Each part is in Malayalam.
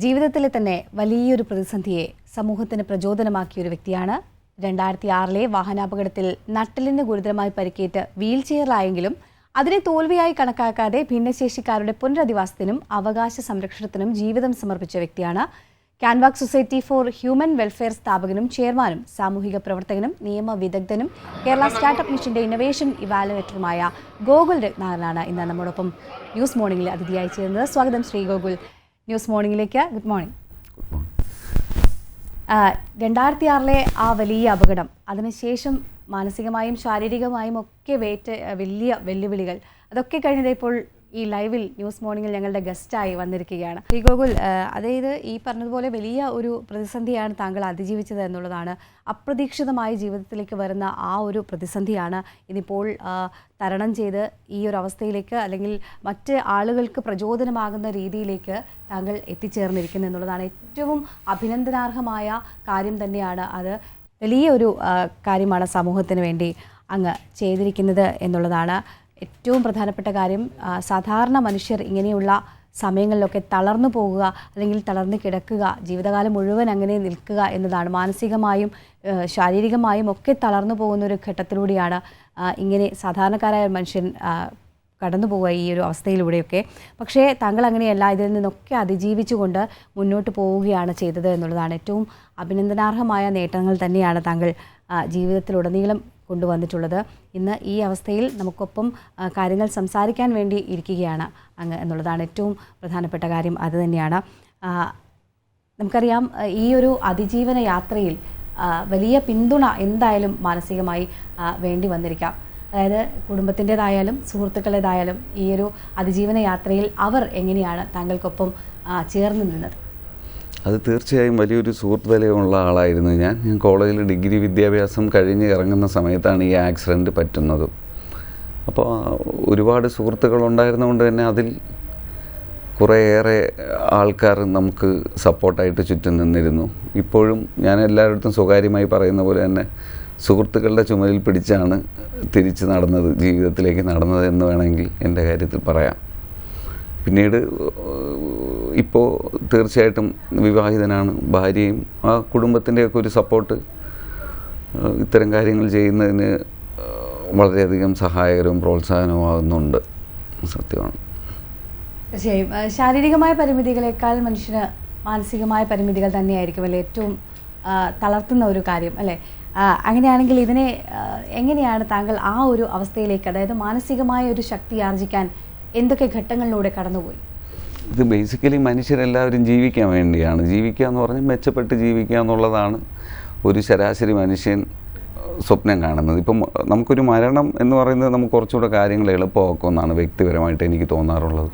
ജീവിതത്തിലെ തന്നെ വലിയൊരു പ്രതിസന്ധിയെ സമൂഹത്തിന് പ്രചോദനമാക്കിയ ഒരു വ്യക്തിയാണ്. 2006 വാഹനാപകടത്തിൽ നട്ടെല്ലിന് ഗുരുതരമായി പരിക്കേറ്റ് വീൽ ചെയറിലായെങ്കിലും അതിനെ തോൽവിയായി കണക്കാക്കാതെ ഭിന്നശേഷിക്കാരുടെ പുനരധിവാസത്തിനും അവകാശ സംരക്ഷണത്തിനും ജീവിതം സമർപ്പിച്ച വ്യക്തിയാണ്. Canwalk society for human welfare സ്ഥാപകനും ചെയർമാനും സാമൂഹിക പ്രവർത്തകനും നിയമ വിദഗ്ധനും കേരള സ്റ്റാർട്ടപ്പ് മിഷന്റെ ഇന്നൊവേഷൻ ഇവാലുവേറ്ററുമായ ഗോകുൽ രത്നാകരനാണ് ഇന്ന് നമ്മോടൊപ്പം ന്യൂസ് മോർണിംഗിൽ അതിഥിയായി ചേരുന്നത്. സ്വാഗതം ശ്രീ ഗോകുൽ ന്യൂസ് മോർണിംഗിലേക്ക്. Good morning. 2006 ആ വലിയ അപകടം, അതിനുശേഷം മാനസികമായും ശാരീരികമായും ഒക്കെ വലിയ വെല്ലുവിളികൾ, അതൊക്കെ കഴിഞ്ഞപ്പോൾ ഈ ലൈവിൽ ന്യൂസ് മോർണിംഗിൽ ഞങ്ങളുടെ ഗസ്റ്റായി വന്നിരിക്കുകയാണ് ശ്രീ ഗോകുൽ. അതായത് ഈ പറഞ്ഞതുപോലെ വലിയ ഒരു പ്രതിസന്ധിയാണ് താങ്കൾ അതിജീവിച്ചത് എന്നുള്ളതാണ്. അപ്രതീക്ഷിതമായി ജീവിതത്തിലേക്ക് വരുന്ന ആ ഒരു പ്രതിസന്ധിയാണ് ഇന്നിപ്പോൾ തരണം ചെയ്ത് ഈ ഒരു അവസ്ഥയിലേക്ക്, അല്ലെങ്കിൽ മറ്റ് ആളുകൾക്ക് പ്രചോദനമാകുന്ന രീതിയിലേക്ക് താങ്കൾ എത്തിച്ചേർന്നിരിക്കുന്നത് എന്നുള്ളതാണ്. ഏറ്റവും അഭിനന്ദനാർഹമായ കാര്യം തന്നെയാണ് അത്. വലിയൊരു കാര്യമാണ് സമൂഹത്തിന് വേണ്ടി അങ്ങ് ചെയ്തിരിക്കുന്നത് എന്നുള്ളതാണ് ഏറ്റവും പ്രധാനപ്പെട്ട കാര്യം. സാധാരണ മനുഷ്യർ ഇങ്ങനെയുള്ള സമയങ്ങളിലൊക്കെ തളർന്നു പോകുക, അല്ലെങ്കിൽ തളർന്നു കിടക്കുക, ജീവിതകാലം മുഴുവൻ അങ്ങനെ നിൽക്കുക എന്നതാണ്. മാനസികമായും ശാരീരികമായും ഒക്കെ തളർന്നു പോകുന്ന ഒരു ഘട്ടത്തിലൂടെയാണ് ഇങ്ങനെ സാധാരണക്കാരായ മനുഷ്യൻ കടന്നു പോവുക ഈ ഒരു അവസ്ഥയിലൂടെയൊക്കെ. പക്ഷേ താങ്കൾ അങ്ങനെയല്ല, ഇതിൽ നിന്നൊക്കെ അതിജീവിച്ചുകൊണ്ട് മുന്നോട്ട് പോവുകയാണ് ചെയ്തത് എന്നുള്ളതാണ്. ഏറ്റവും അഭിനന്ദനാർഹമായ നേട്ടങ്ങൾ തന്നെയാണ് താങ്കൾ ജീവിതത്തിലുടനീളം കൊണ്ടുവന്നിട്ടുള്ളത്. ഇന്ന് ഈ അവസ്ഥയിൽ നമുക്കൊപ്പം കാര്യങ്ങൾ സംസാരിക്കാൻ വേണ്ടി ഇരിക്കുകയാണ് അങ്ങ് എന്നുള്ളതാണ് ഏറ്റവും പ്രധാനപ്പെട്ട കാര്യം. അത് തന്നെയാണ്. നമുക്കറിയാം, ഈ ഒരു അതിജീവന യാത്രയിൽ വലിയ പിന്തുണ എന്തായാലും മാനസികമായി വേണ്ടി വന്നിരിക്കാം. അതായത് കുടുംബത്തിൻ്റെതായാലും സുഹൃത്തുക്കളുടേതായാലും ഈ ഒരു അതിജീവന യാത്രയിൽ അവർ എങ്ങനെയാണ് താങ്കൾക്കൊപ്പം ചേർന്ന് നിന്നത്? അത് തീർച്ചയായും വലിയൊരു സുഹൃത്ത് വലയമുള്ള ആളായിരുന്നു ഞാൻ. കോളേജിൽ ഡിഗ്രി വിദ്യാഭ്യാസം കഴിഞ്ഞ് ഇറങ്ങുന്ന സമയത്താണ് ഈ ആക്സിഡൻറ്റ് പറ്റുന്നത്. അപ്പോൾ ഒരുപാട് സുഹൃത്തുക്കളുണ്ടായിരുന്നതുകൊണ്ട് തന്നെ അതിൽ കുറേയേറെ ആൾക്കാർ നമുക്ക് സപ്പോർട്ടായിട്ട് ചുറ്റും നിന്നിരുന്നു. ഇപ്പോഴും ഞാൻ എല്ലായിടത്തും സ്വകാര്യമായി പറയുന്ന പോലെ തന്നെ സുഹൃത്തുക്കളുടെ ചുമലിൽ പിടിച്ചാണ് തിരിച്ച് നടന്നത്, ജീവിതത്തിലേക്ക് നടന്നത് എന്ന് വേണമെങ്കിൽ എൻ്റെ കാര്യത്തിൽ പറയാം. പിന്നീട് ഇപ്പോൾ തീർച്ചയായിട്ടും വിവാഹിതനാണ്, ഭാര്യയും ആ കുടുംബത്തിൻ്റെയൊക്കെ ഒരു സപ്പോർട്ട് ഇത്തരം കാര്യങ്ങൾ ചെയ്യുന്നതിന് വളരെയധികം സഹായകരവും പ്രോത്സാഹനവുമാകുന്നുണ്ട്. സത്യമാണ്. തീർച്ചയായും ശാരീരികമായ പരിമിതികളെക്കാൾ മനുഷ്യന് മാനസികമായ പരിമിതികൾ തന്നെയായിരിക്കും അല്ലേ ഏറ്റവും തളർത്തുന്ന ഒരു കാര്യം അല്ലേ? അങ്ങനെയാണെങ്കിൽ ഇതിനെ എങ്ങനെയാണ് താങ്കൾ ആ ഒരു അവസ്ഥയിലേക്ക്, അതായത് മാനസികമായ ഒരു ശക്തി ആർജിക്കാൻ എന്തൊക്കെ ഘട്ടങ്ങളിലൂടെ കടന്നുപോയി? ഇത് ബേസിക്കലി മനുഷ്യരെല്ലാവരും ജീവിക്കാൻ വേണ്ടിയാണ്. ജീവിക്കുക എന്ന് പറഞ്ഞാൽ മെച്ചപ്പെട്ട് ജീവിക്കുക എന്നുള്ളതാണ് ഒരു ശരാശരി മനുഷ്യൻ സ്വപ്നം കാണുന്നത്. ഇപ്പം നമുക്കൊരു മരണം എന്ന് പറയുന്നത് നമുക്ക് കുറച്ചുകൂടെ കാര്യങ്ങൾ എളുപ്പമാക്കുമെന്നാണ് വ്യക്തിപരമായിട്ട് എനിക്ക് തോന്നാറുള്ളത്.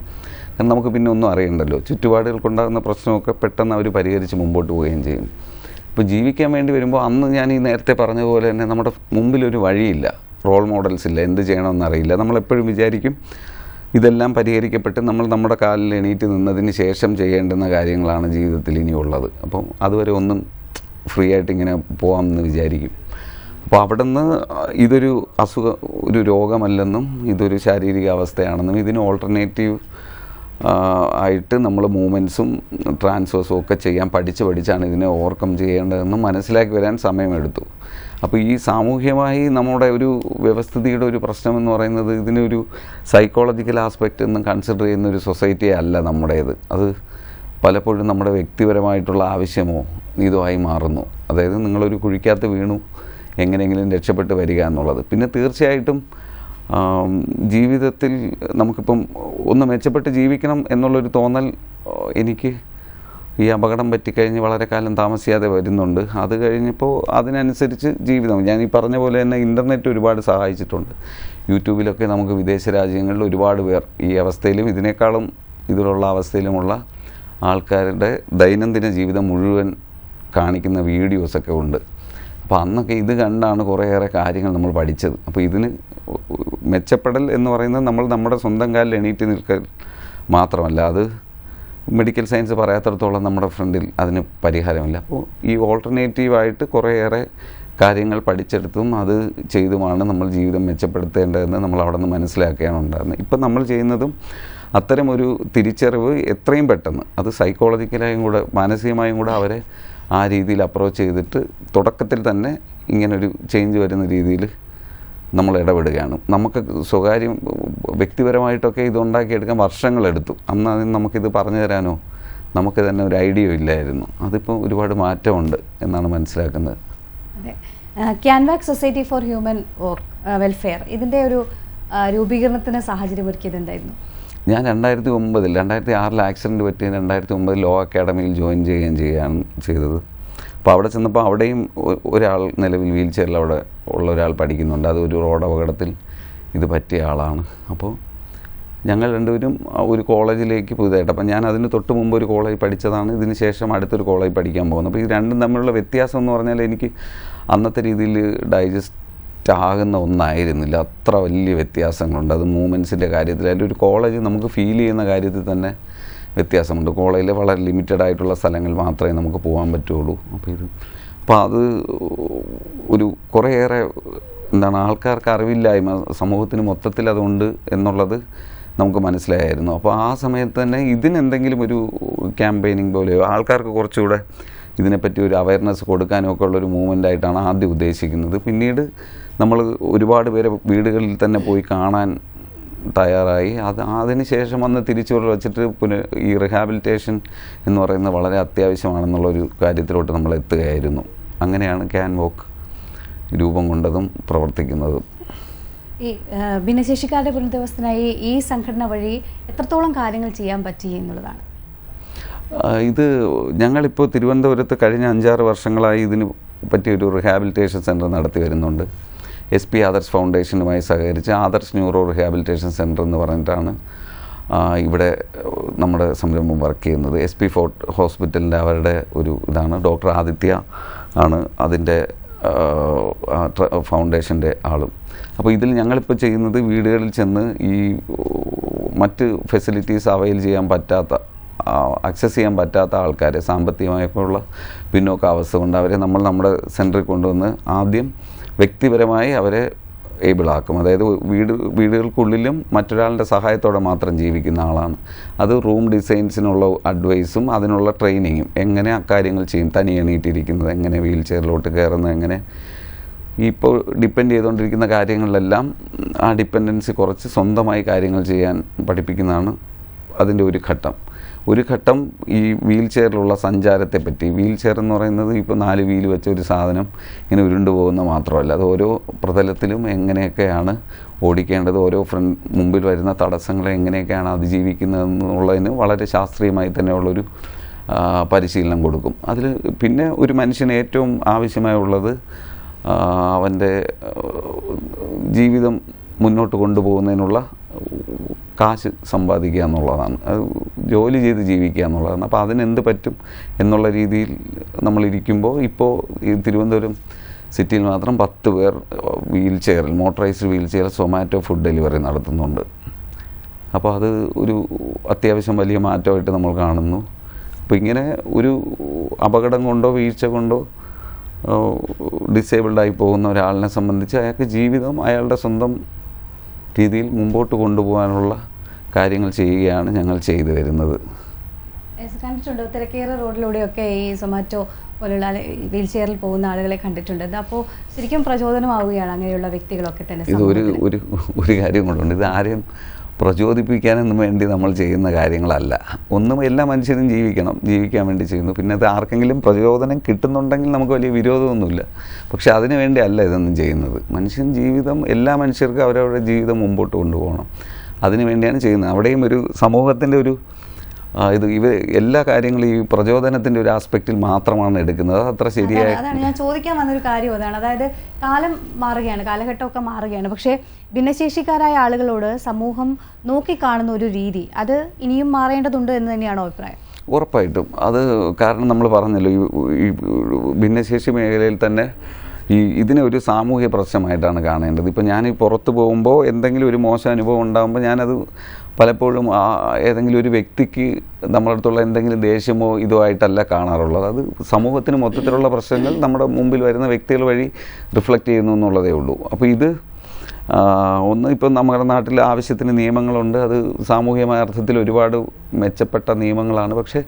കാരണം നമുക്ക് പിന്നെ ഒന്നും അറിയണ്ടല്ലോ, ചുറ്റുപാടുകൾക്കുണ്ടാകുന്ന പ്രശ്നമൊക്കെ പെട്ടെന്ന് അവർ പരിഹരിച്ച് മുമ്പോട്ട് പോവുകയും ചെയ്യും. ഇപ്പോൾ ജീവിക്കാൻ വേണ്ടി വരുമ്പോൾ അന്ന് ഞാൻ ഈ നേരത്തെ പറഞ്ഞതുപോലെ തന്നെ നമ്മുടെ മുമ്പിലൊരു വഴിയില്ല, റോൾ മോഡൽസ് ഇല്ല, എന്ത് ചെയ്യണമെന്നറിയില്ല. നമ്മളെപ്പോഴും വിചാരിക്കും ഇതെല്ലാം പരിഹരിക്കപ്പെട്ട് നമ്മൾ നമ്മുടെ കാലിൽ എണീറ്റ് നിന്നതിന് ശേഷം ചെയ്യേണ്ടുന്ന കാര്യങ്ങളാണ് ജീവിതത്തിൽ ഇനിയുള്ളത്. അപ്പം അതുവരെ ഒന്നും ഫ്രീ ആയിട്ട് ഇങ്ങനെ പോകാമെന്ന് വിചാരിക്കും. അപ്പോൾ അവിടെ നിന്ന് ഇതൊരു ഒരു രോഗമല്ലെന്നും ഇതൊരു ശാരീരിക അവസ്ഥയാണെന്നും ഇതിന് ഓൾട്ടർനേറ്റീവ് ആയിട്ട് നമ്മൾ മൂവ്മെൻറ്റ്സും ട്രാൻസ്ഫേഴ്സും ഒക്കെ ചെയ്യാൻ പഠിച്ചാണ് ഇതിനെ ഓവർകം ചെയ്യേണ്ടതെന്നും മനസ്സിലാക്കി വരാൻ സമയമെടുത്തു. അപ്പോൾ ഈ സാമൂഹ്യമായി നമ്മുടെ ഒരു വ്യവസ്ഥിതിയുടെ ഒരു പ്രശ്നമെന്ന് പറയുന്നത് ഇതിനൊരു സൈക്കോളജിക്കൽ ആസ്പെക്റ്റ് എന്നും കൺസിഡർ ചെയ്യുന്ന ഒരു സൊസൈറ്റി അല്ല നമ്മുടേത്. അത് പലപ്പോഴും നമ്മുടെ വ്യക്തിപരമായിട്ടുള്ള ആവശ്യമോ ഇതുമായി മാറുന്നു. അതായത് നിങ്ങളൊരു കുഴിക്കകത്ത് വീണു, എങ്ങനെയെങ്കിലും രക്ഷപ്പെട്ട് വരിക എന്നുള്ളത്. പിന്നെ തീർച്ചയായിട്ടും ജീവിതത്തിൽ നമുക്കിപ്പം ഒന്ന് മെച്ചപ്പെട്ട് ജീവിക്കണം എന്നുള്ളൊരു തോന്നൽ എനിക്ക് ഈ അപകടം പറ്റിക്കഴിഞ്ഞ് വളരെ കാലം താമസിയാതെ വരുന്നുണ്ട്. അത് കഴിഞ്ഞപ്പോൾ അതിനനുസരിച്ച് ജീവിതം, ഞാൻ ഈ പറഞ്ഞ പോലെ തന്നെ ഇൻ്റർനെറ്റ് ഒരുപാട് സഹായിച്ചിട്ടുണ്ട്. യൂട്യൂബിലൊക്കെ നമുക്ക് വിദേശ രാജ്യങ്ങളിൽ ഒരുപാട് പേർ ഈ അവസ്ഥയിലും ഇതിനേക്കാളും ഇതിലുള്ള അവസ്ഥയിലുമുള്ള ആൾക്കാരുടെ ദൈനംദിന ജീവിതം മുഴുവൻ കാണിക്കുന്ന വീഡിയോസൊക്കെ ഉണ്ട്. അപ്പോൾ അന്നൊക്കെ ഇത് കണ്ടാണ് കുറേയേറെ കാര്യങ്ങൾ നമ്മൾ പഠിച്ചത്. അപ്പോൾ ഇതിന് മെച്ചപ്പെടൽ എന്ന് പറയുന്നത് നമ്മൾ നമ്മുടെ സ്വന്തം കാലിൽ എണീറ്റ് നിൽക്കൽ മാത്രമല്ല, അത് മെഡിക്കൽ സയൻസ് പറയാത്തിടത്തോളം നമ്മുടെ ഫ്രണ്ടിൽ അതിന് പരിഹാരമില്ല. അപ്പോൾ ഈ ഓൾട്ടർനേറ്റീവായിട്ട് കുറേയേറെ കാര്യങ്ങൾ പഠിച്ചെടുത്തും അത് ചെയ്തുമാണ് നമ്മൾ ജീവിതം മെച്ചപ്പെടുത്തേണ്ടതെന്ന് നമ്മൾ അവിടെ നിന്ന് മനസ്സിലാക്കുകയാണ് ഉണ്ടാകുന്നത്. ഇപ്പം നമ്മൾ ചെയ്യുന്നതും അത്തരമൊരു തിരിച്ചറിവ് എത്രയും പെട്ടെന്ന് അത് സൈക്കോളജിക്കലായും കൂടെ മാനസികമായും കൂടെ അവരെ ആ രീതിയിൽ അപ്രോച്ച് ചെയ്തിട്ട് തുടക്കത്തിൽ തന്നെ ഇങ്ങനൊരു ചേഞ്ച് വരുന്ന രീതിയിൽ നമ്മൾ ഇടപെടുകയാണ്. നമുക്ക് സ്വകാര്യം വ്യക്തിപരമായിട്ടൊക്കെ ഇതുണ്ടാക്കിയെടുക്കാൻ വർഷങ്ങളെടുത്തു. അന്ന് അതിന് നമുക്കിത് പറഞ്ഞു തരാനോ നമുക്ക് തന്നെ ഒരു ഐഡിയ ഇല്ലായിരുന്നു. അതിപ്പോൾ ഒരുപാട് മാറ്റമുണ്ട് എന്നാണ് മനസ്സിലാക്കുന്നത്. അതെ, ക്യാൻവാക്ക് സൊസൈറ്റി ഫോർ ഹ്യൂമൻ വെൽഫെയർ ഇതിൻ്റെ ഒരു രൂപീകരണത്തിന് സാഹചര്യം ഒരുക്കിയത് എന്തായിരുന്നു? ഞാൻ 2006 ആക്സിഡൻറ്റ് പറ്റി 2009 ലോ അക്കാഡമിയിൽ ജോയിൻ ചെയ്യുകയാണ് ചെയ്തത്. അപ്പോൾ അവിടെ ചെന്നപ്പോൾ അവിടെയും ഒരാൾ നിലവിൽ വീൽ ചെയറിൽ അവിടെ ഉള്ള ഒരാൾ പഠിക്കുന്നുണ്ട്. അതൊരു റോഡ് അപകടത്തിൽ ഇത് പറ്റിയ ആളാണ്. അപ്പോൾ ഞങ്ങൾ രണ്ടുപേരും ഒരു കോളേജിലേക്ക് പുതുതായിട്ട്, അപ്പം ഞാൻ അതിന് തൊട്ട് മുമ്പ് ഒരു കോളേജ് പഠിച്ചതാണ്. ഇതിന് ശേഷം അടുത്തൊരു കോളേജ് പഠിക്കാൻ പോകുന്നത്. അപ്പോൾ ഈ രണ്ടും തമ്മിലുള്ള വ്യത്യാസം എന്ന് പറഞ്ഞാൽ എനിക്ക് അന്നത്തെ രീതിയിൽ ഡൈജസ്റ്റ് ആകുന്ന ഒന്നായിരുന്നില്ല. അത്ര വലിയ വ്യത്യാസങ്ങളുണ്ട്. അത് മൂവ്മെൻറ്റ്സിൻ്റെ കാര്യത്തിൽ, അതിൻ്റെ ഒരു കോളേജ് നമുക്ക് ഫീൽ ചെയ്യുന്ന കാര്യത്തിൽ തന്നെ വ്യത്യാസമുണ്ട്. കോളേജിൽ വളരെ ലിമിറ്റഡ് ആയിട്ടുള്ള സ്ഥലങ്ങൾ മാത്രമേ നമുക്ക് പോകാൻ പറ്റുള്ളൂ. അപ്പോൾ അത് ഒരു കുറേയേറെ ആൾക്കാർക്ക് അറിവില്ലായ്മ സമൂഹത്തിന് മൊത്തത്തിൽ അതുണ്ട് എന്നുള്ളത് നമുക്ക് മനസ്സിലായിരുന്നു. അപ്പോൾ ആ സമയത്ത് തന്നെ ഇതിനെന്തെങ്കിലും ഒരു ക്യാമ്പയിനിങ് പോലെയോ ആൾക്കാർക്ക് കുറച്ചുകൂടെ ഇതിനെപ്പറ്റി ഒരു അവയർനെസ് കൊടുക്കാനും ഒക്കെ ഉള്ളൊരു മൂവ്മെൻ്റായിട്ടാണ് ആദ്യം ഉദ്ദേശിക്കുന്നത്. പിന്നീട് നമ്മൾ ഒരുപാട് പേരെ വീടുകളിൽ തന്നെ പോയി കാണാൻ തയ്യാറായി. അതിന് ശേഷം വന്ന് തിരിച്ചു വച്ചിട്ട് ഈ റിഹാബിലിറ്റേഷൻ എന്ന് പറയുന്നത് വളരെ അത്യാവശ്യമാണെന്നുള്ളൊരു കാര്യത്തിലോട്ട് നമ്മൾ എത്തുകയായിരുന്നു. അങ്ങനെയാണ് ക്യാൻവാക്ക് രൂപം കൊണ്ടതും പ്രവർത്തിക്കുന്നതും. ഈ ഭിന്നശേഷിക്കാരുടെ പുനരധിവാസത്തിനായി ഈ സംഘടന വഴി എത്രത്തോളം കാര്യങ്ങൾ ചെയ്യാൻ പറ്റി എന്നുള്ളതാണ്. ഇത് ഞങ്ങളിപ്പോൾ തിരുവനന്തപുരത്ത് കഴിഞ്ഞ 5-6 വർഷങ്ങളായി ഇതിന് പറ്റിയൊരു റിഹാബിലിറ്റേഷൻ സെൻറ്റർ നടത്തി വരുന്നുണ്ട്. SP ആദർശ് ഫൗണ്ടേഷനുമായി സഹകരിച്ച് ആദർശ് ന്യൂറോ റിഹാബിലിറ്റേഷൻ സെൻറ്റർ എന്ന് പറഞ്ഞിട്ടാണ് ഇവിടെ നമ്മുടെ സംരംഭം വർക്ക് ചെയ്യുന്നത്. SP ഫോർട്ട് ഹോസ്പിറ്റലിൻ്റെ അവരുടെ ഒരു ഇതാണ്. ഡോക്ടർ ആദിത്യ ആണ് അതിൻ്റെ ഫൗണ്ടേഷൻ്റെ ആളും. അപ്പോൾ ഇതിൽ ഞങ്ങളിപ്പോൾ ചെയ്യുന്നത് വീടുകളിൽ ചെന്ന് ഈ മറ്റ് ഫെസിലിറ്റീസ് അവൈൽ ചെയ്യാൻ പറ്റാത്ത, ആക്സസ് ചെയ്യാൻ പറ്റാത്ത ആൾക്കാരെ, സാമ്പത്തികമായിട്ടുള്ള പിന്നോക്കാവസ്ഥ കൊണ്ട് അവരെ നമ്മൾ നമ്മുടെ സെൻറ്ററിൽ കൊണ്ടുവന്ന് ആദ്യം വ്യക്തിപരമായി അവരെ ഏബിളാക്കും. അതായത് വീടുകൾക്കുള്ളിലും മറ്റൊരാളുടെ സഹായത്തോടെ മാത്രം ജീവിക്കുന്ന ആളാണ്. അത് റൂം ഡിസൈൻസിനുള്ള അഡ്വൈസും അതിനുള്ള ട്രെയിനിങ്ങും, എങ്ങനെ അക്കാര്യങ്ങൾ ചെയ്യും, തനി എണീറ്റിരിക്കുന്നത്, എങ്ങനെ വീൽ ചെയറിലോട്ട് കയറുന്നത്, എങ്ങനെ ഇപ്പോൾ ഡിപ്പെൻഡ് ചെയ്തുകൊണ്ടിരിക്കുന്ന കാര്യങ്ങളിലെല്ലാം ആ ഡിപ്പെൻഡൻസി കുറച്ച് സ്വന്തമായി കാര്യങ്ങൾ ചെയ്യാൻ പഠിപ്പിക്കുന്നതാണ് അതിൻ്റെ ഒരു ഘട്ടം. ഒരു ഘട്ടം ഈ വീൽ ചെയറിലുള്ള സഞ്ചാരത്തെപ്പറ്റി. വീൽ ചെയർ എന്ന് പറയുന്നത് ഇപ്പോൾ 4 വീല് വെച്ച ഒരു സാധനം ഇങ്ങനെ ഉരുണ്ടു പോകുന്ന മാത്രമല്ല, അത് ഓരോ പ്രതലത്തിലും എങ്ങനെയൊക്കെയാണ് ഓടിക്കേണ്ടത്, ഓരോ മുമ്പിൽ വരുന്ന തടസ്സങ്ങളെ എങ്ങനെയൊക്കെയാണ് അതിജീവിക്കുന്നതെന്നുള്ളതിന് വളരെ ശാസ്ത്രീയമായി തന്നെയുള്ളൊരു പരിശീലനം കൊടുക്കും. അതിൽ പിന്നെ ഒരു മനുഷ്യന് ഏറ്റവും ആവശ്യമായുള്ളത് അവൻ്റെ ജീവിതം മുന്നോട്ട് കൊണ്ടുപോകുന്നതിനുള്ള കാശ് സമ്പാദിക്കുക എന്നുള്ളതാണ്. അത് ജോലി ചെയ്ത് ജീവിക്കുക എന്നുള്ളതാണ്. അപ്പോൾ അതിനെന്ത് പറ്റും എന്നുള്ള രീതിയിൽ നമ്മളിരിക്കുമ്പോൾ ഇപ്പോൾ ഈ തിരുവനന്തപുരം സിറ്റിയിൽ മാത്രം 10 പേർ വീൽ ചെയറിൽ, motorised wheel chair Zomato food delivery നടത്തുന്നുണ്ട്. അപ്പോൾ അത് ഒരു അത്യാവശ്യം വലിയ മാറ്റമായിട്ട് നമ്മൾ കാണുന്നു. അപ്പോൾ ഇങ്ങനെ ഒരു അപകടം കൊണ്ടോ വീഴ്ച കൊണ്ടോ ഡിസേബിൾഡായി പോകുന്ന ഒരാളിനെ സംബന്ധിച്ച് അയാൾക്ക് ജീവിതം അയാളുടെ സ്വന്തം രീതിയിൽ മുമ്പോട്ട് കൊണ്ടുപോകാനുള്ള കാര്യങ്ങൾ ചെയ്യുകയാണ് ഞങ്ങൾ ചെയ്തു വരുന്നത്. കണ്ടിട്ടുണ്ട്, തിരക്കേറിയ റോഡിലൂടെയൊക്കെ ഈ സൊമാറ്റോ പോലുള്ള വീൽ ചെയറിൽ പോകുന്ന ആളുകളെ കണ്ടിട്ടുണ്ട്. അപ്പോൾ ശരിക്കും പ്രചോദനമാവുകയാണ് അങ്ങനെയുള്ള വ്യക്തികളൊക്കെ തന്നെ. ഇത് ഒരു കാര്യം കൊണ്ടുണ്ട്, ഇത് ആരെയും പ്രചോദിപ്പിക്കാനൊന്നും വേണ്ടി നമ്മൾ ചെയ്യുന്ന കാര്യങ്ങളല്ല. ഒന്നും എല്ലാ മനുഷ്യരും ജീവിക്കാൻ വേണ്ടി ചെയ്യുന്നു. പിന്നെ അത് ആർക്കെങ്കിലും പ്രചോദനം കിട്ടുന്നുണ്ടെങ്കിൽ നമുക്ക് വലിയ വിരോധമൊന്നുമില്ല. പക്ഷെ അതിനു വേണ്ടി അല്ല ഇതൊന്നും ചെയ്യുന്നത്. എല്ലാ മനുഷ്യർക്കും അവരവരുടെ ജീവിതം മുമ്പോട്ട് കൊണ്ടുപോകണം. അതിനു വേണ്ടിയാണ് ചെയ്യുന്നത്. അവിടെയും ഒരു സമൂഹത്തിൻ്റെ ഒരു എല്ലാ കാര്യങ്ങളും ഈ പ്രചോദനത്തിൻ്റെ ഒരു ആസ്പെക്റ്റിൽ മാത്രമാണ് എടുക്കുന്നത്. അത്ര ശരിയായ. അതാണ് ഞാൻ ചോദിക്കാൻ വന്നൊരു കാര്യം അതാണ്. അതായത് കാലം മാറുകയാണ്, കാലഘട്ടമൊക്കെ മാറുകയാണ്. പക്ഷേ ഭിന്നശേഷിക്കാരായ ആളുകളോട് സമൂഹം നോക്കിക്കാണുന്ന ഒരു രീതി അത് ഇനിയും മാറേണ്ടതുണ്ട് എന്ന് തന്നെയാണോ അഭിപ്രായം? ഉറപ്പായിട്ടും. അത് കാരണം നമ്മൾ പറഞ്ഞല്ലോ, ഈ ഭിന്നശേഷി മേഖലയിൽ തന്നെ ഇതിനെ ഒരു സാമൂഹ്യ പ്രശ്നമായിട്ടാണ് കാണേണ്ടത്. ഇപ്പോൾ ഞാൻ പുറത്ത് പോകുമ്പോൾ എന്തെങ്കിലും ഒരു മോശം അനുഭവം ഉണ്ടാകുമ്പോൾ ഞാനത് പലപ്പോഴും ഏതെങ്കിലും ഒരു വ്യക്തിക്ക് നമ്മുടെ അടുത്തുള്ള എന്തെങ്കിലും ദേഷ്യമോ ഇതോ ആയിട്ടല്ല കാണാറുള്ളത്. അത് സമൂഹത്തിന് മൊത്തത്തിലുള്ള പ്രശ്നങ്ങൾ നമ്മുടെ മുമ്പിൽ വരുന്ന വ്യക്തികൾ വഴി റിഫ്ലക്റ്റ് ചെയ്യുന്നു എന്നുള്ളതേ ഉള്ളൂ. അപ്പോൾ ഇത് ഒന്ന് ഇപ്പം നമ്മുടെ നാട്ടിൽ ആവശ്യത്തിന് നിയമങ്ങളുണ്ട്, അത് സാമൂഹികമായ അർത്ഥത്തിൽ ഒരുപാട് മെച്ചപ്പെട്ട നിയമങ്ങളാണ്. പക്ഷേ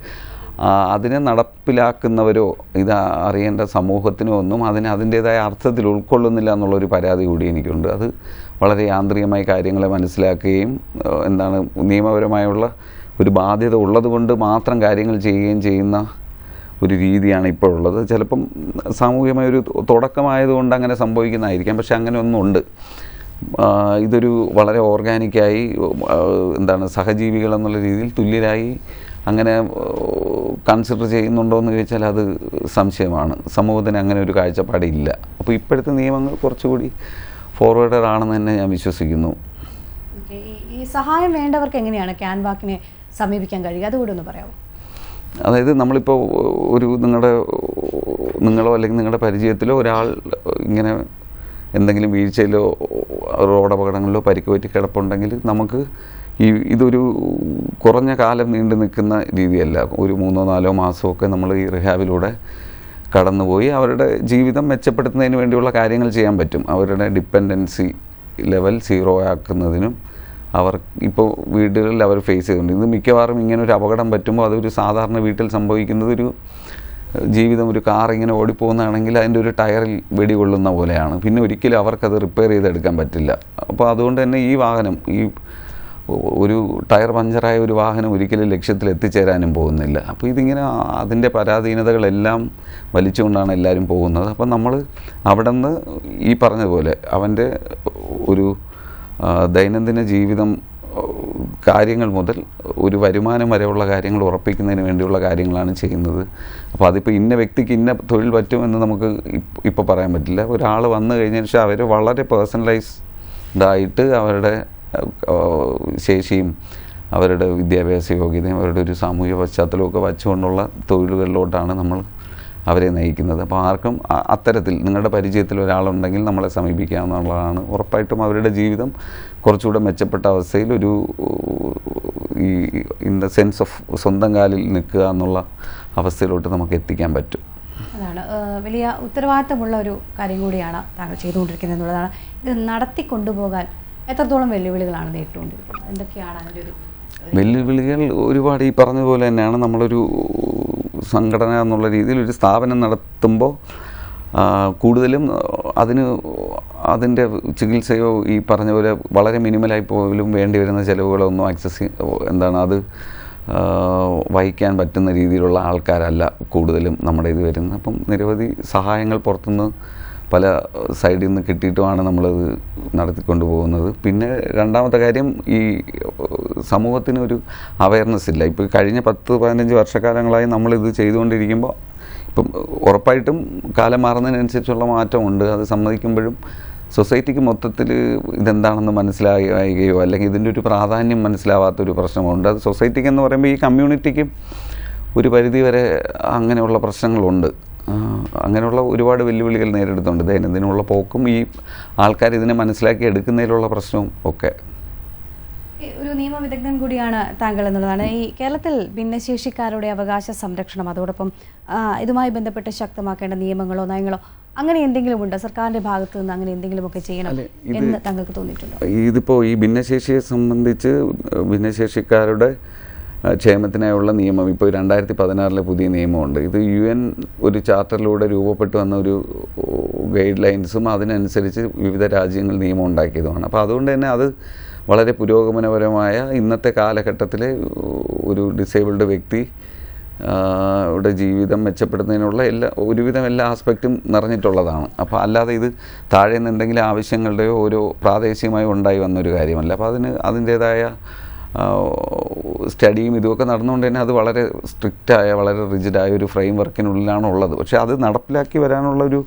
അതിനെ നടപ്പിലാക്കുന്നവരോ ഇത് അറിയേണ്ട സമൂഹത്തിനോ ഒന്നും അതിൻ്റേതായ അർത്ഥത്തിൽ ഉൾക്കൊള്ളുന്നില്ല എന്നുള്ളൊരു പരാതി കൂടി എനിക്കുണ്ട്. അത് വളരെ യാന്ത്രികമായി കാര്യങ്ങളെ മനസ്സിലാക്കുകയും നിയമപരമായുള്ള ഒരു ബാധ്യത ഉള്ളതുകൊണ്ട് മാത്രം കാര്യങ്ങൾ ചെയ്യുകയും ചെയ്യുന്ന ഒരു രീതിയാണ് ഇപ്പോൾ ഉള്ളത്. ചിലപ്പം സാമൂഹികമായൊരു തുടക്കമായതുകൊണ്ട് അങ്ങനെ സംഭവിക്കുന്നതായിരിക്കാം, പക്ഷെ അങ്ങനെ ഒന്നുണ്ട്. ഇതൊരു വളരെ ഓർഗാനിക്കായി സഹജീവികൾ എന്നുള്ള രീതിയിൽ തുല്യരായി അങ്ങനെ കൺസിഡർ ചെയ്യുന്നുണ്ടോ എന്ന് ചോദിച്ചാൽ അത് സംശയമാണ്. സമൂഹത്തിന് അങ്ങനെ ഒരു കാഴ്ചപ്പാടില്ല. അപ്പോൾ ഇപ്പോഴത്തെ നിയമങ്ങൾ കുറച്ചുകൂടി ഫോർവേഡഡ് ആണെന്ന് തന്നെ ഞാൻ വിശ്വസിക്കുന്നു. ഈ സഹായം വേണ്ടവർക്ക് എങ്ങനെയാണ് ക്യാൻവാക്കിനെ സമീപിക്കാൻ കഴിയുക, അതുകൂടി ഒന്ന് പറയാമോ? അതായത് നമ്മളിപ്പോൾ നിങ്ങളോ അല്ലെങ്കിൽ നിങ്ങളുടെ പരിചയത്തിലോ ഒരാൾ ഇങ്ങനെ എന്തെങ്കിലും വീഴ്ചയിലോ റോഡ് അപകടങ്ങളിലോ പരിക്ക് പറ്റി കിടപ്പുണ്ടെങ്കിൽ നമുക്ക് ഇതൊരു കുറഞ്ഞ കാലം നീണ്ടു നിൽക്കുന്ന രീതിയല്ല. ഒരു 3-4 മാസമൊക്കെ നമ്മൾ ഈ റിഹാബിലൂടെ കടന്നുപോയി അവരുടെ ജീവിതം മെച്ചപ്പെടുത്തുന്നതിന് വേണ്ടിയുള്ള കാര്യങ്ങൾ ചെയ്യാൻ പറ്റും. അവരുടെ ഡിപ്പെൻഡൻസി ലെവൽ 0 ആക്കുന്നതിനും അവർ ഇപ്പോൾ വീടുകളിൽ അവർ ഫേസ് ചെയ്യുന്നുണ്ട്. ഇത് മിക്കവാറും ഇങ്ങനെ ഒരു അപകടം പറ്റുമ്പോൾ അതൊരു സാധാരണ വീട്ടിൽ സംഭവിക്കുന്നത് ഒരു ജീവിതം, ഒരു കാർ ഇങ്ങനെ ഓടിപ്പോകുന്നതാണെങ്കിൽ അതിൻ്റെ ഒരു ടയറിൽ വെടികൊള്ളുന്ന പോലെയാണ്. പിന്നെ ഒരിക്കലും അവർക്കത് റിപ്പയർ ചെയ്തെടുക്കാൻ പറ്റില്ല. അപ്പോൾ അതുകൊണ്ട് തന്നെ ഈ വാഹനം, ഒരു ടയർ പഞ്ചറായ ഒരു വാഹനം ഒരിക്കലും ലക്ഷ്യത്തിൽ എത്തിച്ചേരാനും പോകുന്നില്ല. അപ്പോൾ ഇതിങ്ങനെ അതിൻ്റെ പരാധീനതകളെല്ലാം വലിച്ചുകൊണ്ടാണ് എല്ലാവരും പോകുന്നത്. അപ്പം നമ്മൾ അവിടെ നിന്ന് ഈ പറഞ്ഞതുപോലെ അവൻ്റെ ഒരു ദൈനംദിന ജീവിതം കാര്യങ്ങൾ മുതൽ ഒരു വരുമാനം വരെയുള്ള കാര്യങ്ങൾ ഉറപ്പിക്കുന്നതിന് വേണ്ടിയുള്ള കാര്യങ്ങളാണ് ചെയ്യുന്നത്. അപ്പോൾ അതിപ്പോൾ ഇന്ന വ്യക്തിക്ക് ഇന്ന തൊഴിൽ പറ്റുമെന്ന് നമുക്ക് ഇപ്പോൾ പറയാൻ പറ്റില്ല. ഒരാൾ വന്നു കഴിഞ്ഞതിന് ശേഷം അവർ വളരെ പേഴ്സണലൈസ്ഡായിട്ട് അവരുടെ ശേഷിയും അവരുടെ വിദ്യാഭ്യാസ യോഗ്യതയും അവരുടെ ഒരു സാമൂഹിക പശ്ചാത്തലമൊക്കെ വച്ചുകൊണ്ടുള്ള തൊഴിലുകളിലോട്ടാണ് നമ്മൾ അവരെ നയിക്കുന്നത്. അപ്പോൾ ആർക്കും അത്തരത്തിൽ നിങ്ങളുടെ പരിചയത്തിൽ ഒരാളുണ്ടെങ്കിൽ നമ്മളെ സമീപിക്കാവുന്നതാണ്. ഉറപ്പായിട്ടും അവരുടെ ജീവിതം കുറച്ചുകൂടെ മെച്ചപ്പെട്ട അവസ്ഥയിൽ ഇൻ ദ സെൻസ് ഓഫ് സ്വന്തം കാലിൽ നിൽക്കുക എന്നുള്ള അവസ്ഥയിലോട്ട് നമുക്ക് എത്തിക്കാൻ പറ്റും. അതാണ് വലിയ ഉത്തരവാദിത്തമുള്ള ഒരു കാര്യം കൂടിയാണ് താങ്കൾ ചെയ്തുകൊണ്ടിരിക്കുന്നത് എന്നുള്ളതാണ്. ഇത് നടത്തിക്കൊണ്ടുപോകാൻ എത്രത്തോളം വെല്ലുവിളികളാണ് നേരിട്ടുകൊണ്ടിരിക്കുന്നത്? എന്തൊക്കെയാണ് അതിൻ്റെ ഒരു വെല്ലുവിളികൾ? ഒരുപാട് ഈ പറഞ്ഞതുപോലെ തന്നെയാണ്. നമ്മളൊരു സംഘടന എന്നുള്ള രീതിയിൽ ഒരു സ്ഥാപനം നടത്തുമ്പോൾ കൂടുതലും അതിൻ്റെ ചികിത്സയോ ഈ പറഞ്ഞ പോലെ വളരെ മിനിമലായി പോലും വേണ്ടി വരുന്ന ചിലവുകളൊന്നും അത് വഹിക്കാൻ പറ്റുന്ന രീതിയിലുള്ള ആൾക്കാരല്ല കൂടുതലും നമ്മുടെ ഇത് വരുന്നത്. അപ്പം നിരവധി സഹായങ്ങൾ പുറത്തുനിന്ന് പല സൈഡിൽ നിന്ന് കിട്ടിയിട്ടുമാണ് നമ്മളത് നടത്തിക്കൊണ്ട് പോകുന്നത്. പിന്നെ രണ്ടാമത്തെ കാര്യം, ഈ സമൂഹത്തിന് ഒരു അവയർനെസ് ഇല്ല. ഇപ്പോൾ കഴിഞ്ഞ 10-15 വർഷക്കാലങ്ങളായി നമ്മളിത് ചെയ്തുകൊണ്ടിരിക്കുമ്പോൾ ഇപ്പം ഉറപ്പായിട്ടും കാലം മാറുന്നതിനനുസരിച്ചുള്ള മാറ്റമുണ്ട്. അത് സമ്മതിക്കുമ്പോഴും സൊസൈറ്റിക്ക് മൊത്തത്തിൽ ഇതെന്താണെന്ന് മനസ്സിലാകുകയോ അല്ലെങ്കിൽ ഇതിൻ്റെ ഒരു പ്രാധാന്യം മനസ്സിലാവാത്തൊരു പ്രശ്നമുണ്ട്. അത് സൊസൈറ്റിക്ക് എന്ന് പറയുമ്പോൾ ഈ കമ്മ്യൂണിറ്റിക്കും ഒരു പരിധിവരെ അങ്ങനെയുള്ള പ്രശ്നങ്ങളുണ്ട്. അങ്ങനെയുള്ള ഒരുപാട് വെല്ലുവിളികൾ നേരിടുന്നുണ്ട്. ദൈനംദിനമുള്ള പോക്കും ഈ ആൾക്കാർ ഇതിനെ മനസ്സിലാക്കി എടുക്കുന്നതിലുള്ള പ്രശ്നവും ഒക്കെ. ഒരു നിയമവിദഗ്ധൻ കൂടിയാണ് താങ്കൾ എന്നുള്ളതാണ്. ഈ കേരളത്തിൽ ഭിന്നശേഷിക്കാരുടെ അവകാശ സംരക്ഷണം, അതോടൊപ്പം ഇതുമായി ബന്ധപ്പെട്ട് ശക്തമാക്കേണ്ട നിയമങ്ങളോ നയങ്ങളോ അങ്ങനെ എന്തെങ്കിലും ഉണ്ടോ? സർക്കാരിൻ്റെ ഭാഗത്തു നിന്ന് അങ്ങനെ എന്തെങ്കിലുമൊക്കെ ചെയ്യണം എന്ന് താങ്കൾക്ക് തോന്നിയിട്ടുണ്ടോ? ഇതിപ്പോൾ ഈ ഭിന്നശേഷിയെ സംബന്ധിച്ച് ഭിന്നശേഷിക്കാരുടെ ക്ഷേമത്തിനായുള്ള നിയമം ഇപ്പോൾ 2016 പുതിയ നിയമമുണ്ട്. ഇത് UN ഒരു ചാർട്ടറിലൂടെ രൂപപ്പെട്ടു വന്ന ഒരു ഗൈഡ് ലൈൻസും അതിനനുസരിച്ച് വിവിധ രാജ്യങ്ങൾ നിയമം ഉണ്ടാക്കിയതുമാണ്. അപ്പോൾ അതുകൊണ്ട് തന്നെ അത് വളരെ പുരോഗമനപരമായ ഇന്നത്തെ കാലഘട്ടത്തിലെ ഒരു ഡിസേബിൾഡ് വ്യക്തി ജീവിതം മെച്ചപ്പെടുത്തുന്നതിനുള്ള ഒരുവിധം എല്ലാ ആസ്പെക്റ്റും നിറഞ്ഞിട്ടുള്ളതാണ്. അപ്പോൾ അല്ലാതെ ഇത് താഴെ നിന്ന് എന്തെങ്കിലും ആവശ്യങ്ങളുടെയോ ഓരോ പ്രാദേശികമായി ഉണ്ടായി വന്നൊരു കാര്യമല്ല. അപ്പോൾ അതിൻ്റേതായ സ്റ്റഡിയും ഇതുമൊക്കെ നടന്നുകൊണ്ട് തന്നെ അത് വളരെ സ്ട്രിക്റ്റായ വളരെ റിജിഡായ ഒരു ഫ്രെയിം വർക്കിനുള്ളിലാണ് ഉള്ളത്. പക്ഷേ അത് നടപ്പിലാക്കി വരാനുള്ളൊരു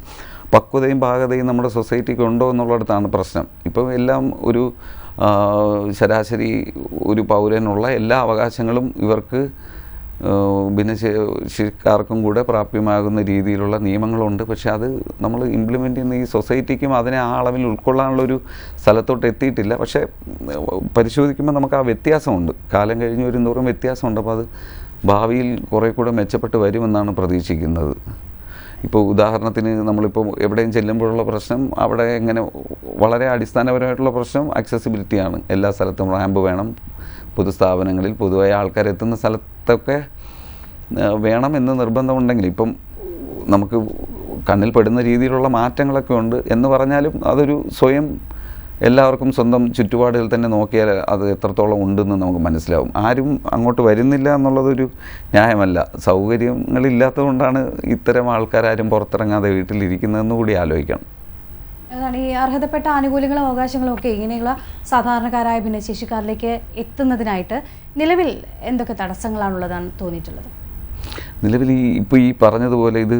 പക്വതയും പാകതയും നമ്മുടെ സൊസൈറ്റിക്ക് ഉണ്ടോ എന്നുള്ളിടത്താണ് പ്രശ്നം. ഇപ്പം എല്ലാം ഒരു ശരാശരി ഒരു പൗരനുള്ള എല്ലാ അവകാശങ്ങളും ഇവർക്ക് ഭിന്നശേഷിക്കാർക്കും കൂടെ പ്രാപ്യമാകുന്ന രീതിയിലുള്ള നിയമങ്ങളുണ്ട്. പക്ഷേ അത് നമ്മൾ ഇംപ്ലിമെൻ്റ് ചെയ്യുന്ന ഈ സൊസൈറ്റിക്കും അതിനെ ആ അളവിൽ ഉൾക്കൊള്ളാനുള്ളൊരു സ്ഥലത്തോട്ട് എത്തിയിട്ടില്ല. പക്ഷേ പരിശോധിക്കുമ്പോൾ നമുക്ക് ആ വ്യത്യാസമുണ്ട്. കാലം കഴിഞ്ഞ് വരുന്തോറും വ്യത്യാസമുണ്ട്. അപ്പോൾ അത് ഭാവിയിൽ കുറേ കൂടെ മെച്ചപ്പെട്ട് വരുമെന്നാണ് പ്രതീക്ഷിക്കുന്നത്. ഇപ്പോൾ ഉദാഹരണത്തിന് നമ്മളിപ്പോൾ എവിടെയും ചെല്ലുമ്പോഴുള്ള പ്രശ്നം അവിടെ എങ്ങനെ വളരെ അടിസ്ഥാനപരമായിട്ടുള്ള പ്രശ്നം അക്സസിബിലിറ്റിയാണ്. എല്ലാ സ്ഥലത്തും റാമ്പ് വേണം, പൊതുസ്ഥാപനങ്ങളിൽ പൊതുവായ ആൾക്കാരെത്തുന്ന സ്ഥലത്തൊക്കെ വേണമെന്ന് നിർബന്ധമുണ്ടെങ്കിൽ ഇപ്പം നമുക്ക് കണ്ണിൽ പെടുന്ന രീതിയിലുള്ള മാറ്റങ്ങളൊക്കെ ഉണ്ട് എന്ന് പറഞ്ഞാലും അതൊരു സ്വയം എല്ലാവർക്കും സ്വന്തം ചുറ്റുപാടുകൾ തന്നെ നോക്കിയാൽ അത് എത്രത്തോളം ഉണ്ടെന്ന് നമുക്ക് മനസ്സിലാവും. ആരും അങ്ങോട്ട് വരുന്നില്ല എന്നുള്ളതൊരു ന്യായമല്ല. സൗകര്യങ്ങളില്ലാത്തതുകൊണ്ടാണ് ഇത്തരം ആൾക്കാരും പുറത്തിറങ്ങാതെ വീട്ടിലിരിക്കുന്നതെന്ന് കൂടി ആലോചിക്കണം. അതാണ് ഈ അർഹതപ്പെട്ട ആനുകൂല്യങ്ങളും അവകാശങ്ങളും ഒക്കെ ഇങ്ങനെയുള്ള സാധാരണക്കാരായ ഭിന്നശേഷിക്കാരിലേക്ക് എത്തുന്നതിനായിട്ട് നിലവിൽ എന്തൊക്കെ തടസ്സങ്ങളാണുള്ളതാണ് തോന്നിയിട്ടുള്ളത്? നിലവിൽ ഇപ്പോൾ ഈ പറഞ്ഞതുപോലെ ഇത്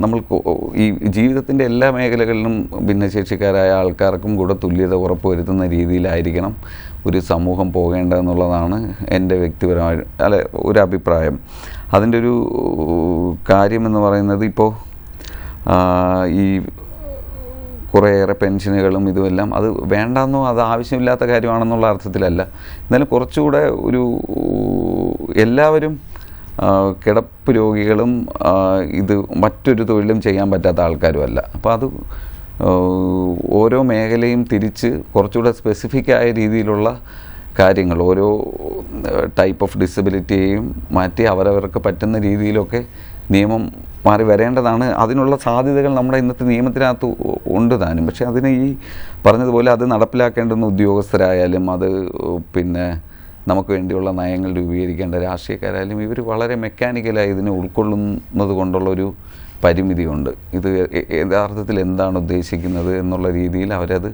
നമ്മൾ ഈ ജീവിതത്തിൻ്റെ എല്ലാ മേഖലകളിലും ഭിന്നശേഷിക്കാരായ ആൾക്കാർക്കും കൂടെ തുല്യത ഉറപ്പുവരുത്തുന്ന രീതിയിലായിരിക്കണം ഒരു സമൂഹം പോകേണ്ടതെന്നുള്ളതാണ് എൻ്റെ വ്യക്തിപരമായ ഒരു അഭിപ്രായം. അതിൻ്റെ ഒരു കാര്യമെന്ന് പറയുന്നത് ഇപ്പോൾ ഈ കുറേയേറെ പെൻഷനുകളും ഇതുമെല്ലാം അത് വേണ്ടെന്നോ അത് ആവശ്യമില്ലാത്ത കാര്യമാണെന്നുള്ള അർത്ഥത്തിലല്ല. എന്നാലും കുറച്ചുകൂടെ ഒരു എല്ലാവരും കിടപ്പ് രോഗികളും ഇത് മറ്റൊരു തൊഴിലും ചെയ്യാൻ പറ്റാത്ത ആൾക്കാരുമല്ല. അപ്പോൾ അത് ഓരോ മേഖലയും തിരിച്ച് കുറച്ചുകൂടെ സ്പെസിഫിക് ആയ രീതിയിലുള്ള കാര്യങ്ങൾ ഓരോ ടൈപ്പ് ഓഫ് ഡിസബിലിറ്റിയെയും മാറ്റി അവരവർക്ക് പറ്റുന്ന രീതിയിലൊക്കെ നിയമം മാറി വരേണ്ടതാണ്. അതിനുള്ള സാധ്യതകൾ നമ്മുടെ ഇന്നത്തെ നിയമത്തിനകത്ത് ഉണ്ട് താനും. പക്ഷേ അതിന് ഈ പറഞ്ഞതുപോലെ അത് നടപ്പിലാക്കേണ്ടുന്ന ഉദ്യോഗസ്ഥരായാലും അത് പിന്നെ നമുക്ക് വേണ്ടിയുള്ള നയങ്ങൾ രൂപീകരിക്കേണ്ട രാഷ്ട്രീയക്കാരായാലും ഇവർ വളരെ മെക്കാനിക്കലായി ഇതിനെ ഉൾക്കൊള്ളുന്നത് കൊണ്ടുള്ളൊരു പരിമിതിയുണ്ട്. ഇത് യഥാർത്ഥത്തിൽ എന്താണ് ഉദ്ദേശിക്കുന്നത് എന്നുള്ള രീതിയിൽ അവരത്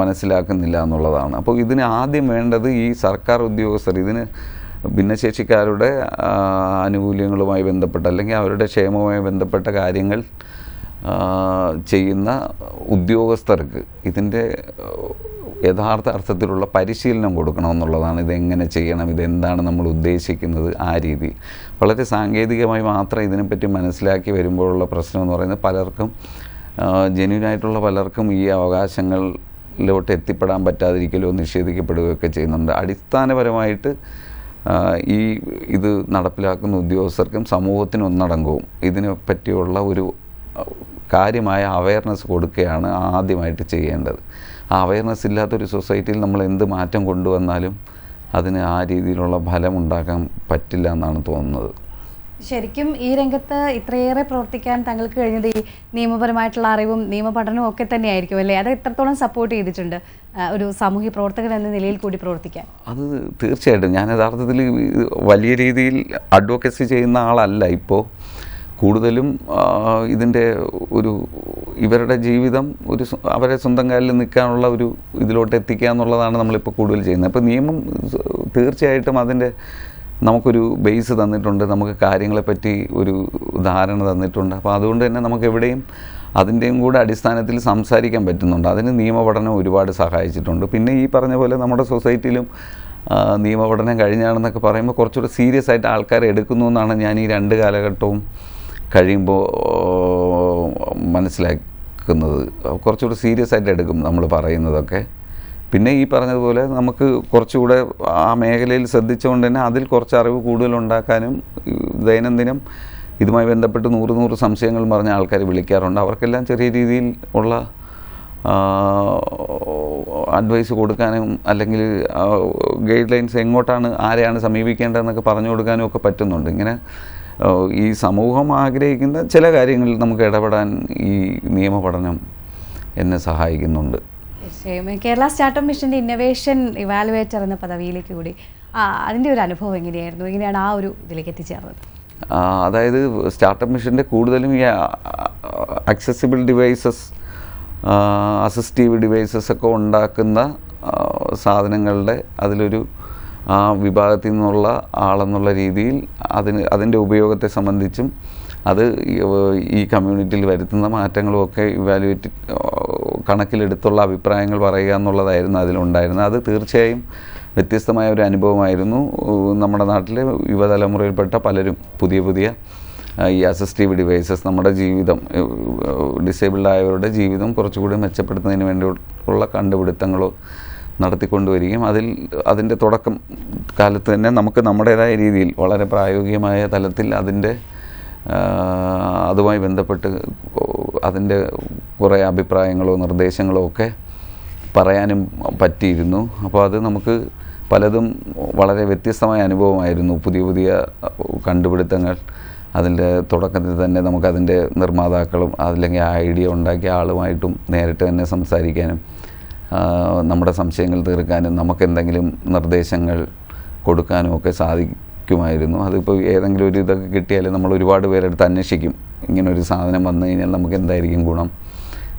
മനസ്സിലാക്കുന്നില്ല എന്നുള്ളതാണ്. അപ്പോൾ ഇതിന് ആദ്യം വേണ്ടത് ഈ സർക്കാർ ഉദ്യോഗസ്ഥർ ഇതിന് ഭിന്നശേഷിക്കാരുടെ ആനുകൂല്യങ്ങളുമായി ബന്ധപ്പെട്ട അല്ലെങ്കിൽ അവരുടെ ക്ഷേമവുമായി ബന്ധപ്പെട്ട കാര്യങ്ങൾ ചെയ്യുന്ന ഉദ്യോഗസ്ഥർക്ക് ഇതിൻ്റെ യഥാർത്ഥ അർത്ഥത്തിലുള്ള പരിശീലനം കൊടുക്കണമെന്നുള്ളതാണ്. ഇതെങ്ങനെ ചെയ്യണം, ഇതെന്താണ് നമ്മൾ ഉദ്ദേശിക്കുന്നത്, ആ രീതിയിൽ വളരെ സാങ്കേതികമായി മാത്രം ഇതിനെപ്പറ്റി മനസ്സിലാക്കി വരുമ്പോഴുള്ള പ്രശ്നം എന്ന് പറയുന്നത് പലർക്കും ജെന്യൂനായിട്ടുള്ള പലർക്കും ഈ അവകാശങ്ങളിലോട്ട് എത്തിപ്പെടാൻ പറ്റാതിരിക്കലോ നിഷേധിക്കപ്പെടുകയൊക്കെ ചെയ്യുന്നുണ്ട്. അടിസ്ഥാനപരമായിട്ട് ഇത് നടപ്പിലാക്കുന്ന ഉദ്യോഗസ്ഥർക്കും സമൂഹത്തിന് ഒന്നടങ്കവും ഇതിനെ പറ്റിയുള്ള ഒരു കാര്യമായ അവയർനെസ് കൊടുക്കുകയാണ് ആദ്യമായിട്ട് ചെയ്യേണ്ടത്. ആ അവയർനെസ് ഇല്ലാത്തൊരു സൊസൈറ്റിയിൽ നമ്മൾ എന്ത് മാറ്റം കൊണ്ടുവന്നാലും അതിന് ആ രീതിയിലുള്ള ഫലം ഉണ്ടാക്കാൻ പറ്റില്ല എന്നാണ് തോന്നുന്നത്. ശരിക്കും ഈ രംഗത്ത് ഇത്രയേറെ പ്രവർത്തിക്കാൻ താങ്കൾക്ക് കഴിഞ്ഞത് ഈ നിയമപരമായിട്ടുള്ള അറിവും നിയമപഠനവും ഒക്കെ തന്നെയായിരിക്കും അല്ലേ? അത് എത്രത്തോളം സപ്പോർട്ട് ചെയ്തിട്ടുണ്ട് ഒരു സാമൂഹ്യ പ്രവർത്തകൻ എന്ന നിലയിൽ കൂടി പ്രവർത്തിക്കാൻ? അത് തീർച്ചയായിട്ടും ഞാൻ യഥാർത്ഥത്തിൽ വലിയ രീതിയിൽ അഡ്വക്കസി ചെയ്യുന്ന ആളല്ല. ഇപ്പോൾ കൂടുതലും ഇതിൻ്റെ ഇവരുടെ ജീവിതം അവരെ സ്വന്തം കാലിൽ നിൽക്കാനുള്ള ഒരു ഇതിലോട്ട് എത്തിക്കുക എന്നുള്ളതാണ് നമ്മളിപ്പോൾ കൂടുതൽ ചെയ്യുന്നത്. അപ്പോൾ നിയമം തീർച്ചയായിട്ടും അതിൻ്റെ നമുക്കൊരു ബേസ് തന്നിട്ടുണ്ട്, നമുക്ക് കാര്യങ്ങളെപ്പറ്റി ഒരു ധാരണ തന്നിട്ടുണ്ട്. അപ്പോൾ അതുകൊണ്ട് തന്നെ നമുക്ക് എവിടെയും അതിൻ്റെയും കൂടെ അടിസ്ഥാനത്തിൽ സംസാരിക്കാൻ പറ്റുന്നുണ്ട്. അതിന് നിയമപഠനം ഒരുപാട് സഹായിച്ചിട്ടുണ്ട്. പിന്നെ ഈ പറഞ്ഞ പോലെ നമ്മുടെ സൊസൈറ്റിയിലും നിയമപഠനം കഴിഞ്ഞാണെന്നൊക്കെ പറയുമ്പോൾ കുറച്ചുകൂടെ സീരിയസ് ആയിട്ട് ആൾക്കാർ എടുക്കുന്നു എന്നാണ് ഞാൻ ഈ 2 കാലഘട്ടവും കഴിയുമ്പോൾ മനസ്സിലാക്കുന്നത്. കുറച്ചുകൂടെ സീരിയസ് ആയിട്ട് എടുക്കും നമ്മൾ പറയുന്നതൊക്കെ. പിന്നെ ഈ പറഞ്ഞതുപോലെ നമുക്ക് കുറച്ചുകൂടെ ആ മേഖലയിൽ ശ്രദ്ധിച്ചുകൊണ്ട് തന്നെ അതിൽ കുറച്ച് അറിവ് കൂടുതലുണ്ടാക്കാനും ദൈനംദിനം ഇതുമായി ബന്ധപ്പെട്ട് 100 സംശയങ്ങൾ പറഞ്ഞ ആൾക്കാർ വിളിക്കാറുണ്ട്. അവർക്കെല്ലാം ചെറിയ രീതിയിൽ ഉള്ള അഡ്വൈസ് കൊടുക്കാനും അല്ലെങ്കിൽ ഗൈഡ് ലൈൻസ് എങ്ങോട്ടാണ് ആരെയാണ് സമീപിക്കേണ്ടതെന്നൊക്കെ പറഞ്ഞു കൊടുക്കാനും ഒക്കെ പറ്റുന്നുണ്ട്. ഇങ്ങനെ ഈ സമൂഹം ആഗ്രഹിക്കുന്ന ചില കാര്യങ്ങളിൽ നമുക്ക് ഇടപെടാൻ ഈ നിയമപഠനം എന്നെ സഹായിക്കുന്നുണ്ട്. കേരള സ്റ്റാർട്ടപ്പ് മിഷൻ്റെ ഇന്നൊവേഷൻ ഇവാലുവേറ്റർ എന്ന പദവിയിലേക്ക് കൂടി അതിൻ്റെ ഒരു അനുഭവം എങ്ങനെയായിരുന്നു? എങ്ങനെയാണ് ആ ഒരു ഇതിലേക്ക് എത്തിച്ചേർന്നത്? അതായത് സ്റ്റാർട്ടപ്പ് മിഷൻ്റെ കൂടുതലും ഈ അക്സസിബിൾ ഡിവൈസസ്, അസിസ്റ്റീവ് ഡിവൈസസ് ഒക്കെ ഉണ്ടാക്കുന്ന സാധനങ്ങളുടെ അതിലൊരു ആ വിഭാഗത്തിൽ നിന്നുള്ള ആളെന്നുള്ള രീതിയിൽ അതിൻ്റെ ഉപയോഗത്തെ സംബന്ധിച്ചും അത് ഈ കമ്മ്യൂണിറ്റിയിൽ വരുത്തുന്ന മാറ്റങ്ങളുമൊക്കെ ഇവാലുവേറ്റ് കണക്കിലെടുത്തുള്ള അഭിപ്രായങ്ങൾ പറയുക എന്നുള്ളതായിരുന്നു അതിലുണ്ടായിരുന്നത്. അത് തീർച്ചയായും വ്യത്യസ്തമായ ഒരു അനുഭവമായിരുന്നു. നമ്മുടെ നാട്ടിലെ യുവതലമുറയിൽപ്പെട്ട പലരും പുതിയ ഈ അസിസ്റ്റീവ് ഡിവൈസസ് നമ്മുടെ ജീവിതം, ഡിസേബിൾഡ് ആയവരുടെ ജീവിതം കുറച്ചുകൂടി മെച്ചപ്പെടുത്തുന്നതിന് വേണ്ടിയുള്ള കണ്ടുപിടുത്തങ്ങളോ നടത്തിക്കൊണ്ടുവരികയും അതിൻ്റെ തുടക്കം കാലത്ത് തന്നെ നമുക്ക് നമ്മുടേതായ രീതിയിൽ വളരെ പ്രായോഗികമായ തലത്തിൽ അതിൻ്റെ അതുമായി ബന്ധപ്പെട്ട് അതിൻ്റെ കുറേ അഭിപ്രായങ്ങളോ നിർദ്ദേശങ്ങളോ ഒക്കെ പറയാനും പറ്റിയിരുന്നു. അപ്പോൾ അത് നമുക്ക് പലതും വളരെ വ്യത്യസ്തമായ അനുഭവമായിരുന്നു. പുതിയ പുതിയ കണ്ടുപിടുത്തങ്ങൾ, അതിൻ്റെ തുടക്കത്തിൽ തന്നെ നമുക്കതിൻ്റെ നിർമ്മാതാക്കളും അല്ലെങ്കിൽ ആ ഐഡിയ ഉണ്ടാക്കിയ ആളുമായിട്ടും നേരിട്ട് തന്നെ സംസാരിക്കാനും നമ്മുടെ സംശയങ്ങൾ തീർക്കാനും നമുക്കെന്തെങ്കിലും നിർദ്ദേശങ്ങൾ കൊടുക്കാനും ഒക്കെ സാധിക്കുമായിരുന്നു. അതിപ്പോൾ ഏതെങ്കിലും ഒരു ഇതൊക്കെ കിട്ടിയാൽ നമ്മൾ ഒരുപാട് പേരെടുത്ത് അന്വേഷിക്കും, ഇങ്ങനൊരു സാധനം വന്നു കഴിഞ്ഞാൽ നമുക്ക് എന്തായിരിക്കും ഗുണം,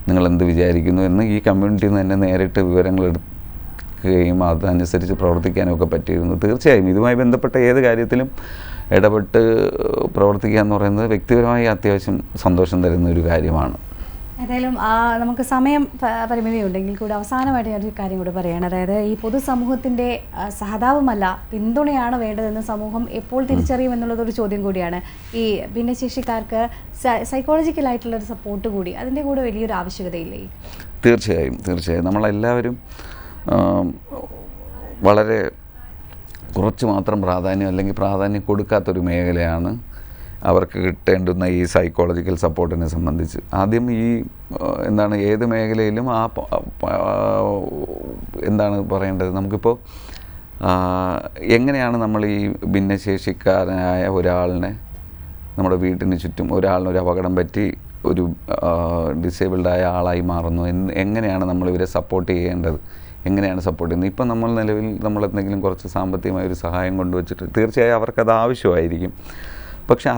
നിങ്ങളെന്ത് വിചാരിക്കുന്നു എന്ന് ഈ കമ്മ്യൂണിറ്റിയിൽ നിന്ന് തന്നെ നേരിട്ട് വിവരങ്ങൾ എടുക്കുകയും അതനുസരിച്ച് പ്രവർത്തിക്കാനും ഒക്കെ പറ്റിയിരുന്നു. തീർച്ചയായും ഇതുമായി ബന്ധപ്പെട്ട ഏത് കാര്യത്തിലും ഇടപെട്ട് പ്രവർത്തിക്കുക എന്ന് പറയുന്നത് വ്യക്തിപരമായി അത്യാവശ്യം സന്തോഷം തരുന്ന ഒരു കാര്യമാണ്. ഏതായാലും നമുക്ക് സമയം പരിമിതി ഉണ്ടെങ്കിൽ കൂടി അവസാനമായിട്ട് ഞാനൊരു കാര്യം കൂടി പറയുകയാണ്. അതായത് ഈ പൊതുസമൂഹത്തിൻ്റെ സഹതാപമല്ല, പിന്തുണയാണ് വേണ്ടതെന്ന് സമൂഹം എപ്പോൾ തിരിച്ചറിയും എന്നുള്ളതൊരു ചോദ്യം കൂടിയാണ്. ഈ ഭിന്നശേഷിക്കാർക്ക് സൈക്കോളജിക്കലായിട്ടുള്ളൊരു സപ്പോർട്ട് കൂടി, അതിൻ്റെ കൂടെ വലിയൊരു ആവശ്യകതയില്ലേ? തീർച്ചയായും നമ്മളെല്ലാവരും വളരെ കുറച്ച് മാത്രം പ്രാധാന്യം അല്ലെങ്കിൽ പ്രാധാന്യം കൊടുക്കാത്തൊരു മേഖലയാണ് അവർക്ക് കിട്ടേണ്ടുന്ന ഈ സൈക്കോളജിക്കൽ സപ്പോർട്ടിനെ സംബന്ധിച്ച്. ആദ്യം ഈ ഏത് മേഖലയിലും എന്താണ് പറയേണ്ടത്, നമുക്കിപ്പോൾ എങ്ങനെയാണ് നമ്മൾ ഈ ഭിന്നശേഷിക്കാരനായ ഒരാളിനെ നമ്മുടെ വീട്ടിന് ചുറ്റും ഒരാളിനൊരു അപകടം പറ്റി ഒരു ഡിസേബിൾഡായ ആളായി മാറുന്നു, എങ്ങനെയാണ് നമ്മളിവരെ സപ്പോർട്ട് ചെയ്യേണ്ടത്, എങ്ങനെയാണ് സപ്പോർട്ട് ചെയ്യുന്നത്. ഇപ്പം നിലവിൽ നമ്മളെന്തെങ്കിലും കുറച്ച് സാമ്പത്തികമായ ഒരു സഹായം കൊണ്ടുവച്ചിട്ട് തീർച്ചയായും അവർക്കത് ആവശ്യമായിരിക്കും. പക്ഷെ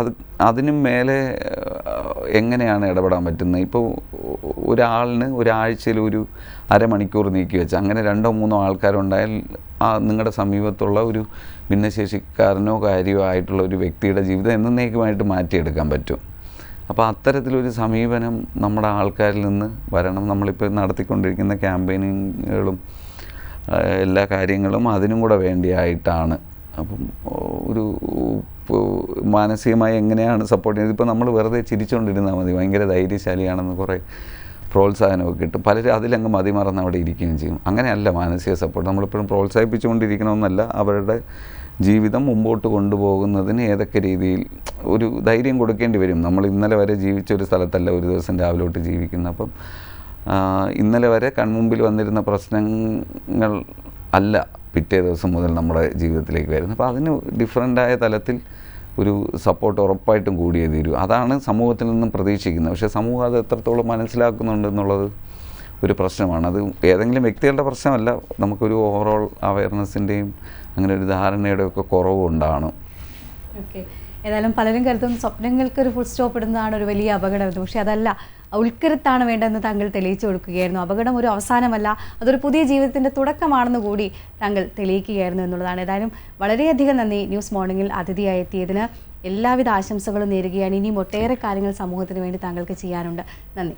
അതിനും മേലെ എങ്ങനെയാണ് ഇടപെടാൻ പറ്റുന്നത്? ഇപ്പോൾ ഒരാളിന് ഒരാഴ്ചയിൽ ഒരു അരമണിക്കൂർ നീക്കി വെച്ച് അങ്ങനെ 2-3 ആൾക്കാരുണ്ടായാൽ നിങ്ങളുടെ സമീപത്തുള്ള ഒരു ഭിന്നശേഷിക്കാരനോ കാര്യമോ ആയിട്ടുള്ള ഒരു വ്യക്തിയുടെ ജീവിതം എന്നേക്കുമായിട്ട് മാറ്റിയെടുക്കാൻ പറ്റും. അപ്പോൾ അത്തരത്തിലൊരു സമീപനം നമ്മുടെ ആൾക്കാരിൽ നിന്ന് വരണം. നമ്മളിപ്പോൾ നടത്തിക്കൊണ്ടിരിക്കുന്ന ക്യാമ്പയിനുകളും എല്ലാ കാര്യങ്ങളും അതിനും കൂടെ വേണ്ടിയായിട്ടാണ്. അപ്പം ഒരു മാനസികമായി എങ്ങനെയാണ് സപ്പോർട്ട് ചെയ്യുന്നത്? ഇപ്പോൾ നമ്മൾ വെറുതെ ചിരിച്ചുകൊണ്ടിരുന്നാൽ മതി, ഭയങ്കര ധൈര്യശാലിയാണെന്ന് കുറേ പ്രോത്സാഹനമൊക്കെ കിട്ടും. പലരും അതിലങ്ങ് മതിമറന്ന് അവിടെ ഇരിക്കുകയും ചെയ്യും. അങ്ങനെയല്ല മാനസിക സപ്പോർട്ട്. നമ്മളെപ്പോഴും പ്രോത്സാഹിപ്പിച്ചുകൊണ്ടിരിക്കണമെന്നല്ല, അവരുടെ ജീവിതം മുമ്പോട്ട് കൊണ്ടുപോകുന്നതിന് ഏതൊക്കെ രീതിയിൽ ഒരു ധൈര്യം കൊടുക്കേണ്ടി വരും. നമ്മൾ ഇന്നലെ വരെ ജീവിച്ചൊരു സ്ഥലത്തല്ല ഒരു ദിവസം രാവിലെ തൊട്ട് ജീവിക്കുന്നത്. അപ്പം ഇന്നലെ വരെ കൺമുമ്പിൽ വന്നിരുന്ന പ്രശ്നങ്ങൾ അല്ല പിറ്റേ ദിവസം മുതൽ നമ്മുടെ ജീവിതത്തിലേക്ക് വരുന്നത്. അപ്പോൾ അതിന് ഡിഫറൻ്റായ തലത്തിൽ ഒരു സപ്പോർട്ട് ഉറപ്പായിട്ടും കൂടിയേ തീരൂ. അതാണ് സമൂഹത്തിൽ നിന്നും പ്രതീക്ഷിക്കുന്നത്. പക്ഷേ സമൂഹം അത് എത്രത്തോളം മനസ്സിലാക്കുന്നുണ്ടെന്നുള്ളത് ഒരു പ്രശ്നമാണ്. അത് ഏതെങ്കിലും വ്യക്തികളുടെ പ്രശ്നമല്ല, നമുക്കൊരു ഓവറോൾ അവയർനെസ്സിൻ്റെയും അങ്ങനെ ഒരു ധാരണയുടെ ഒക്കെ കുറവുണ്ടാണ്. ഓക്കെ, ഏതായാലും പലരും കരുതും സ്വപ്നങ്ങൾക്കൊരു ഫുൾ സ്റ്റോപ്പ് ഇടുന്നതാണ് ഒരു വലിയ അപകടം. പക്ഷേ അതല്ല, ഉൾക്കരുത്താണ് വേണ്ടതെന്ന് താങ്കൾ തെളിയിച്ചു കൊടുക്കുകയായിരുന്നു. അപകടം ഒരു അവസാനമല്ല, അതൊരു പുതിയ ജീവിതത്തിൻ്റെ തുടക്കമാണെന്ന് കൂടി താങ്കൾ തെളിയിക്കുകയായിരുന്നു എന്നുള്ളതാണ്. ഏതായാലും വളരെയധികം നന്ദി ന്യൂസ് മോർണിംഗിൽ അതിഥിയായി എത്തിയതിന്. എല്ലാവിധ ആശംസകളും നേരുകയാണ്. ഇനിയും ഒട്ടേറെ കാര്യങ്ങൾ സമൂഹത്തിന് വേണ്ടി താങ്കൾക്ക് ചെയ്യാനുണ്ട്. നന്ദി.